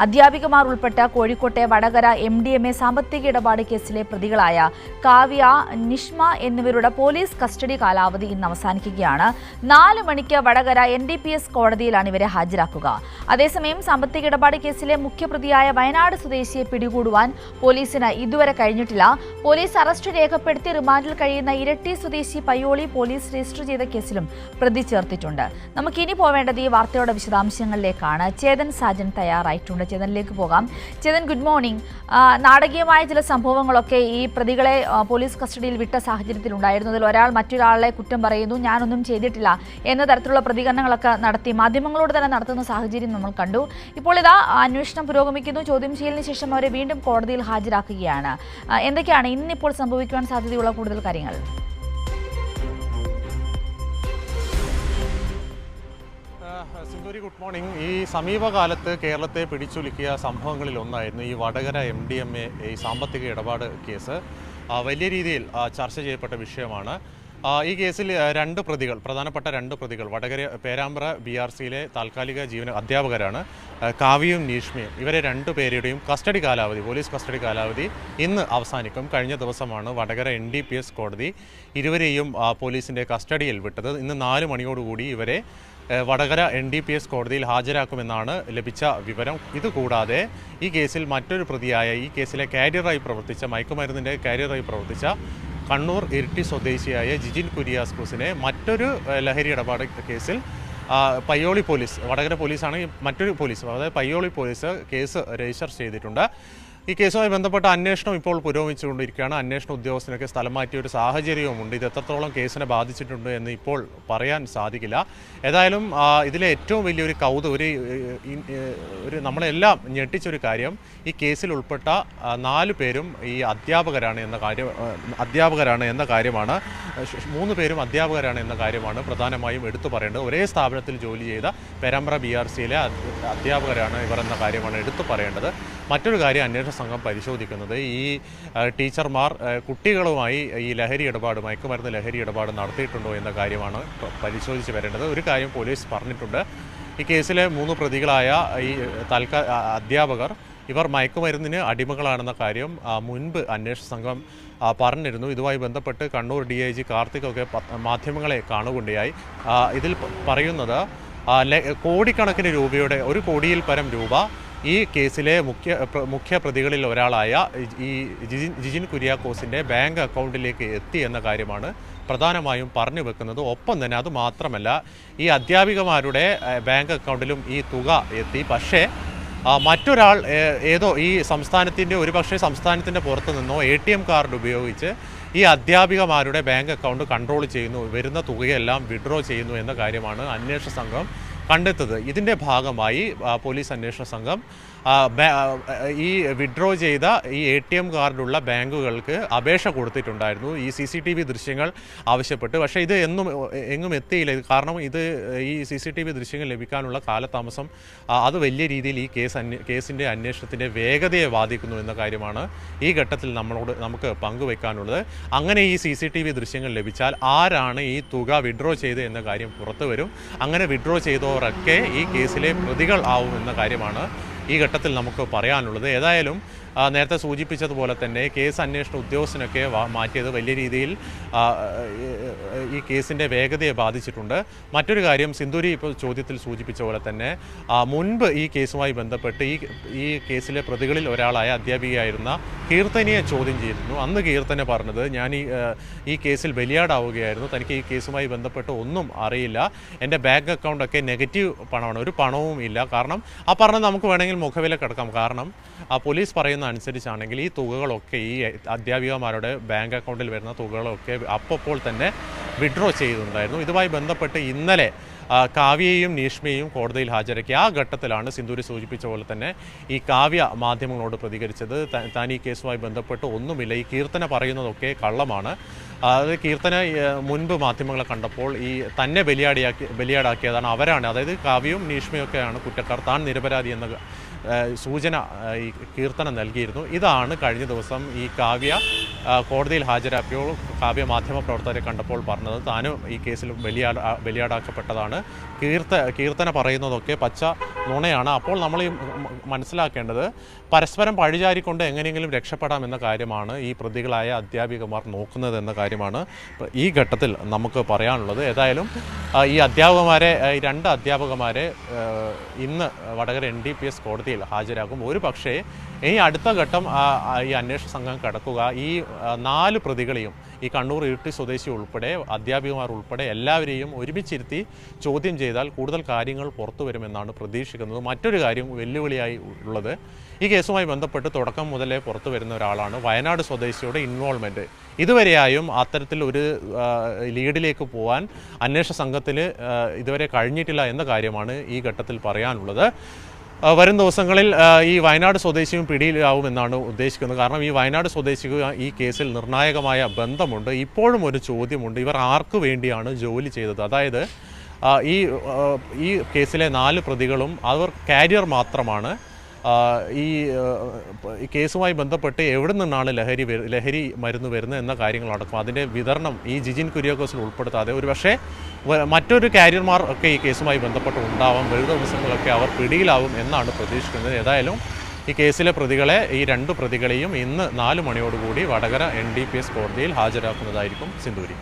അധ്യാപികമാർ ഉൾപ്പെട്ട കോഴിക്കോട്ടെ വടകര MDMA സാമ്പത്തിക ഇടപാട് കേസിലെ പ്രതികളായ കാവ്യ, നിഷ്മ എന്നിവരുടെ പോലീസ് കസ്റ്റഡി കാലാവധി ഇന്ന് അവസാനിക്കുകയാണ്. 4 മണിക്ക് വടകര NDPS കോടതിയിലാണ് ഇവരെ ഹാജരാക്കുക. അതേസമയം സാമ്പത്തിക ഇടപാട് കേസിലെ മുഖ്യപ്രതിയായ വയനാട് സ്വദേശിയെ പിടികൂടുവാൻ പോലീസിന് ഇതുവരെ കഴിഞ്ഞിട്ടില്ല. പോലീസ് അറസ്റ്റ് രേഖപ്പെടുത്തി റിമാൻഡിൽ കഴിയുന്ന ഇരട്ടി സ്വദേശി പയ്യോളി പോലീസ് രജിസ്റ്റർ ചെയ്ത കേസിലും പ്രതി ചേർത്തിട്ടുണ്ട്. നമുക്കിനി പോവേണ്ടത് ഈ വാർത്തയുടെ വിശദാംശങ്ങളിലേക്കാണ്. ചേതൻ സാജൻ തയ്യാറായിട്ടുണ്ട്. ചേതനിലേക്ക് പോകാം. Chetan, good morning. നാടകീയമായ ചില സംഭവങ്ങളൊക്കെ ഈ പ്രതികളെ പോലീസ് കസ്റ്റഡിയിൽ വിട്ട സാഹചര്യത്തിലുണ്ടായിരുന്നു. അതിൽ ഒരാൾ മറ്റൊരാളെ കുറ്റം പറയുന്നു, ഞാനൊന്നും ചെയ്തിട്ടില്ല എന്ന തരത്തിലുള്ള പ്രതികരണങ്ങളൊക്കെ നടത്തി മാധ്യമങ്ങളോട് തന്നെ നടത്തുന്ന സാഹചര്യം നമ്മൾ കണ്ടു. ഇപ്പോൾ ഇതാ അന്വേഷണം പുരോഗമിക്കുന്നു. ചോദ്യം ചെയ്യലിന് ശേഷം അവരെ വീണ്ടും കോടതിയിൽ ഹാജരാക്കുകയാണ്. എന്തൊക്കെയാണ് ഇന്നിപ്പോൾ സംഭവിക്കുവാൻ സാധ്യതയുള്ള കൂടുതൽ കാര്യങ്ങൾ? Sindhuri, good morning. ഈ സമീപകാലത്ത് കേരളത്തെ പിടിച്ചുലുക്കിയ സംഭവങ്ങളിൽ ഒന്നായിരുന്നു ഈ വടകര MDMA ഈ സാമ്പത്തിക ഇടപാട് കേസ്. വലിയ രീതിയിൽ ചർച്ച ചെയ്യപ്പെട്ട വിഷയമാണ്. ഈ കേസിൽ പ്രധാനപ്പെട്ട രണ്ട് പ്രതികൾ വടകര പേരാമ്പ്ര BRCയിലെ താൽക്കാലിക അധ്യാപകരാണ് കാവ്യയും നീഷ്മയും. ഇവരെ രണ്ടുപേരുടെയും പോലീസ് കസ്റ്റഡി കാലാവധി ഇന്ന് അവസാനിക്കും. കഴിഞ്ഞ ദിവസമാണ് വടകര NDPS കോടതി ഇരുവരെയും പോലീസിൻ്റെ കസ്റ്റഡിയിൽ വിട്ടത്. ഇന്ന് 4 മണിയോടുകൂടി ഇവരെ വടകര NDPS കോടതിയിൽ ഹാജരാക്കുമെന്നാണ് ലഭിച്ച വിവരം. ഇതുകൂടാതെ ഈ കേസിൽ മറ്റൊരു പ്രതിയായ ഈ കേസിലെ മയക്കുമരുന്നിൻ്റെ കാരിയറായി പ്രവർത്തിച്ച കണ്ണൂർ ഇരിട്ടി സ്വദേശിയായ ജിജിൻ കുര്യാസ്കൂസിനെ മറ്റൊരു ലഹരി ഇടപാട് കേസിൽ പയ്യോളി പോലീസ്, വടകര പോലീസാണ് മറ്റൊരു പോലീസ്, അതായത് പയ്യോളി പോലീസ് കേസ് രജിസ്റ്റർ ചെയ്തിട്ടുണ്ട്. ഈ കേസുമായി ബന്ധപ്പെട്ട അന്വേഷണം ഇപ്പോൾ പുരോഗമിച്ചുകൊണ്ടിരിക്കുകയാണ്. അന്വേഷണ ഉദ്യോഗസ്ഥനൊക്കെ സ്ഥലം മാറ്റിയ ഒരു സാഹചര്യവുമുണ്ട്. ഇത് എത്രത്തോളം കേസിനെ ബാധിച്ചിട്ടുണ്ട് എന്ന് ഇപ്പോൾ പറയാൻ സാധിക്കില്ല. ഏതായാലും ഇതിലെ ഏറ്റവും വലിയൊരു ഒരു നമ്മളെല്ലാം ഞെട്ടിച്ചൊരു കാര്യം, ഈ കേസിൽ ഉൾപ്പെട്ട 4 പേരും ഈ അധ്യാപകരാണ് എന്ന കാര്യമാണ്. 3 പേരും അധ്യാപകരാണ് എന്ന കാര്യമാണ് പ്രധാനമായും എടുത്തു പറയേണ്ടത്. ഒരേ സ്ഥാപനത്തിൽ ജോലി ചെയ്ത പേരാമ്പ്ര BRCയിലെ അധ്യാപകരാണ് ഇവർ എന്ന കാര്യമാണ് എടുത്തു പറയേണ്ടത്. മറ്റൊരു കാര്യം അന്വേഷണ സംഘം പരിശോധിക്കുന്നത്, ഈ ടീച്ചർമാർ കുട്ടികളുമായി ഈ മയക്കുമരുന്ന് ലഹരി ഇടപാട് നടത്തിയിട്ടുണ്ടോ എന്ന കാര്യമാണ് പരിശോധിച്ച് വരേണ്ടത്. ഒരു കാര്യം പോലീസ് പറഞ്ഞിട്ടുണ്ട്, ഈ കേസിലെ 3 പ്രതികളായ ഈ അധ്യാപകർ ഇവർ മയക്കുമരുന്നിന് അടിമകളാണെന്ന കാര്യം മുൻപ് അന്വേഷണ സംഘം പറഞ്ഞിരുന്നു. ഇതുമായി ബന്ധപ്പെട്ട് കണ്ണൂർ DIG കാർത്തികൊക്കെ മാധ്യമങ്ങളെ കാണുകയുണ്ടായി. ഇതിൽ പറയുന്നത് കോടിക്കണക്കിന് രൂപയുടെ 1 കോടിയിൽ പരം രൂപ ഈ കേസിലെ മുഖ്യ പ്രതികളിൽ ഒരാളായ ഈ ജിജിൻ കുര്യാക്കോസിൻ്റെ ബാങ്ക് അക്കൗണ്ടിലേക്ക് എത്തി എന്ന കാര്യമാണ് പ്രധാനമായും പറഞ്ഞു വെക്കുന്നത്. ഒപ്പം തന്നെ അതുമാത്രമല്ല, ഈ അധ്യാപികമാരുടെ ബാങ്ക് അക്കൗണ്ടിലും ഈ തുക എത്തി. പക്ഷേ മറ്റൊരാൾ ഈ ഒരുപക്ഷെ സംസ്ഥാനത്തിൻ്റെ പുറത്തു നിന്നോ ATM കാർഡ് ഉപയോഗിച്ച് ഈ അധ്യാപികമാരുടെ ബാങ്ക് അക്കൗണ്ട് കൺട്രോൾ ചെയ്യുന്നു, വരുന്ന തുകയെല്ലാം വിഡ്രോ ചെയ്യുന്നു എന്ന കാര്യമാണ് അന്വേഷണ സംഘം കണ്ടെത്തത്. ഇതിൻ്റെ ഭാഗമായി പോലീസ് അന്വേഷണ സംഘം ഈ വിഡ്രോ ചെയ്ത ഈ ATM കാർഡുള്ള ബാങ്കുകൾക്ക് അപേക്ഷ കൊടുത്തിട്ടുണ്ടായിരുന്നു ഈ CCTV ദൃശ്യങ്ങൾ ആവശ്യപ്പെട്ട്. പക്ഷേ ഇത് എങ്ങും എത്തിയില്ല. കാരണം ഈ CCTV ദൃശ്യങ്ങൾ ലഭിക്കാനുള്ള കാലതാമസം അത് വലിയ രീതിയിൽ ഈ കേസിൻ്റെ അന്വേഷണത്തിൻ്റെ വേഗതയെ ബാധിക്കുന്നു എന്ന കാര്യമാണ് ഈ ഘട്ടത്തിൽ നമുക്ക് പങ്കുവെക്കാനുള്ളത്. അങ്ങനെ ഈ CCTV ദൃശ്യങ്ങൾ ലഭിച്ചാൽ ആരാണ് ഈ തുക വിഡ്രോ ചെയ്ത് എന്ന കാര്യം പുറത്തു വരും. അങ്ങനെ വിഡ്രോ ചെയ്തവരൊക്കെ ഈ കേസിലെ പ്രതികൾ ആവും എന്ന കാര്യമാണ് ഈ ഘട്ടത്തിൽ നമുക്ക് പറയാനുള്ളത്. ഏതായാലും നേരത്തെ സൂചിപ്പിച്ചതുപോലെ തന്നെ കേസ് അന്വേഷണ ഉദ്യോഗസ്ഥനൊക്കെ മാറ്റിയത് വലിയ രീതിയിൽ ഈ കേസിൻ്റെ വേഗതയെ ബാധിച്ചിട്ടുണ്ട്. മറ്റൊരു കാര്യം, സിന്ധൂരി ഇപ്പോൾ ചോദ്യത്തിൽ സൂചിപ്പിച്ച പോലെ തന്നെ മുൻപ് ഈ കേസുമായി ബന്ധപ്പെട്ട് ഈ കേസിലെ പ്രതികളിൽ ഒരാളായ അധ്യാപികയായിരുന്ന കീർത്തനയെ ചോദ്യം ചെയ്തിരുന്നു. അന്ന് കീർത്തന പറഞ്ഞത്, ഞാൻ ഈ കേസിൽ ബലിയാടാവുകയായിരുന്നു, തനിക്ക് ഈ കേസുമായി ബന്ധപ്പെട്ട് ഒന്നും അറിയില്ല, എൻ്റെ ബാങ്ക് അക്കൗണ്ടൊക്കെ നെഗറ്റീവ് പണമാണ്, ഒരു പണവും ഇല്ല. കാരണം പറഞ്ഞത് നമുക്ക് വേണമെങ്കിൽ മുഖവില കിടക്കാം. കാരണം പോലീസ് പറയുന്ന അനുസരിച്ചാണെങ്കിൽ ഈ തുകകളൊക്കെ ഈ അധ്യാപികമാരുടെ ബാങ്ക് അക്കൗണ്ടിൽ വരുന്ന തുകകളൊക്കെ അപ്പോൾ തന്നെ വിഡ്രോ ചെയ്തിട്ടുണ്ടായിരുന്നു. ഇതുമായി ബന്ധപ്പെട്ട് ഇന്നലെ കാവ്യയെയും നീഷ്മയെയും കോടതിയിൽ ഹാജരാക്കി. ആ ഘട്ടത്തിലാണ് സിന്ധൂരി സൂചിപ്പിച്ച പോലെ തന്നെ ഈ കാവ്യ മാധ്യമങ്ങളോട് പ്രതികരിച്ചത്. താൻ ഈ കേസുമായി ബന്ധപ്പെട്ട് ഒന്നുമില്ല, ഈ കീർത്തന പറയുന്നതൊക്കെ കള്ളമാണ്. അത് കീർത്തന മുൻപ് മാധ്യമങ്ങളെ കണ്ടപ്പോൾ ഈ തന്നെ ബലിയാടാക്കിയതാണ് അവരാണ്, അതായത് കാവ്യയും നീഷ്മയൊക്കെയാണ് കുറ്റക്കാർ, താൻ നിരപരാധി എന്ന സൂചന ഈ കീർത്തന നൽകിയിരുന്നു. ഇതാണ് കഴിഞ്ഞ ദിവസം ഈ കാവ്യ കോടതിയിൽ ഹാജരാക്കിയപ്പോൾ കാവ്യ മാധ്യമപ്രവർത്തകരെ കണ്ടപ്പോൾ പറഞ്ഞത്. താനും ഈ കേസിൽ ബലിയാടാക്കപ്പെട്ടതാണ്, കീർത്തന പറയുന്നതൊക്കെ പച്ച നുണയാണ്. അപ്പോൾ നമ്മൾ ഈ മനസ്സിലാക്കേണ്ടത് പരസ്പരം പഴിചാരിക്കൊണ്ട് എങ്ങനെയെങ്കിലും രക്ഷപ്പെടാമെന്ന കാര്യമാണ് ഈ പ്രതികളായ അധ്യാപികമാർ നോക്കുന്നത് എന്ന കാര്യമാണ് ഈ ഘട്ടത്തിൽ നമുക്ക് പറയാനുള്ളത്. ഏതായാലും ഈ അധ്യാപകന്മാരെ, ഈ 2 അധ്യാപകന്മാരെ ഇന്ന് വടകര NDPS കോടതിയിൽ ഹാജരാക്കും. ഒരു പക്ഷേ ഇനി അടുത്ത ഘട്ടം ഈ അന്വേഷണ സംഘം കടക്കുക ഈ 4 പ്രതികളെയും, ഈ കണ്ണൂർ ഇരിട്ടി സ്വദേശി ഉൾപ്പെടെ അധ്യാപികമാർ ഉൾപ്പെടെ എല്ലാവരെയും ഒരുമിച്ചിരുത്തി ചോദ്യം ചെയ്താൽ കൂടുതൽ കാര്യങ്ങൾ പുറത്തു വരുമെന്നാണ് പ്രതീക്ഷിക്കുന്നത്. മറ്റൊരു കാര്യം വെല്ലുവിളിയായി ഉള്ളത്, ഈ കേസുമായി ബന്ധപ്പെട്ട് തുടക്കം മുതലേ പുറത്തു വരുന്ന ഒരാളാണ് വയനാട് സ്വദേശിയുടെ ഇൻവോൾവ്മെൻറ്റ്. ഇതുവരെയായും അത്തരത്തിൽ ഒരു ലീഡിലേക്ക് പോകാൻ അന്വേഷണ സംഘത്തിൽ ഇതുവരെ കഴിഞ്ഞിട്ടില്ല എന്ന കാര്യമാണ് ഈ ഘട്ടത്തിൽ പറയാനുള്ളത്. വരും ദിവസങ്ങളിൽ ഈ വയനാട് സ്വദേശിയും പിടിയിലാവുമെന്നാണ് ഉദ്ദേശിക്കുന്നത്. കാരണം ഈ വയനാട് സ്വദേശിക്ക് ഈ കേസിൽ നിർണായകമായ ബന്ധമുണ്ട്. ഇപ്പോഴും ഒരു ചോദ്യമുണ്ട്, ഇവർ ആർക്ക് വേണ്ടിയാണ് ജോലി ചെയ്തത്? അതായത് ഈ കേസിലെ 4 പ്രതികളും അവർ കാരിയർ മാത്രമാണ്. ഈ കേസുമായി ബന്ധപ്പെട്ട് എവിടെ നിന്നാണ് ലഹരി മരുന്ന് വരുന്നത് എന്ന കാര്യങ്ങളടക്കം അതിൻ്റെ വിതരണം ഈ ജിജിൻ കുര്യാക്കോസിൽ ഉൾപ്പെടുത്താതെ ഒരുപക്ഷെ മറ്റൊരു കാരിയർമാർ ഒക്കെ ഈ കേസുമായി ബന്ധപ്പെട്ട് ഉണ്ടാവാം. വരും ദിവസങ്ങളൊക്കെ അവർ പിടിയിലാവും എന്നാണ് പ്രതീക്ഷിക്കുന്നത്. ഏതായാലും ഈ കേസിലെ പ്രതികളെ, ഈ 2 പ്രതികളെയും ഇന്ന് 4 മണിയോടുകൂടി വടകര NDPS കോടതിയിൽ ഹാജരാക്കുന്നതായിരിക്കും. സിന്ധൂരി.